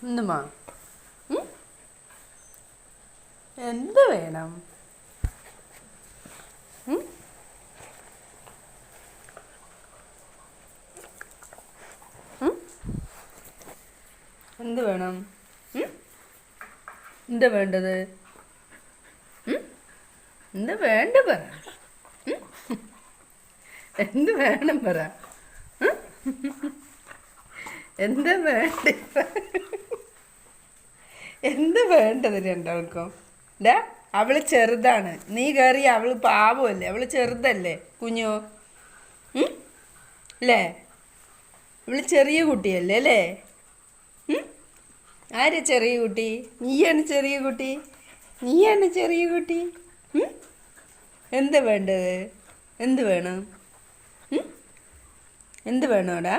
എന്തുമാ എന്ത് വേണം? എന്ത് വേണം? എന്താ വേണ്ടത്? എന്താ വേണ്ട പറ. എന്ത് വേണം പറ. എന്താ വേണ്ട? എന്ത് വേണ്ടത് രണ്ടാൾക്കും? ഡാ, അവള് ചെറുതാണ്, നീ കയറി. അവള് പാവമല്ലേ, അവള് ചെറുതല്ലേ കുഞ്ഞു. അല്ലേ? ഇവള് ചെറിയ കുട്ടിയല്ലേ അല്ലേ? ആരാ ചെറിയ കുട്ടി? നീയാണ് ചെറിയ കുട്ടി. നീയാണ് ചെറിയ കുട്ടി. എന്താ വേണ്ടത്? എന്ത് വേണം? എന്ത് വേണോടാ?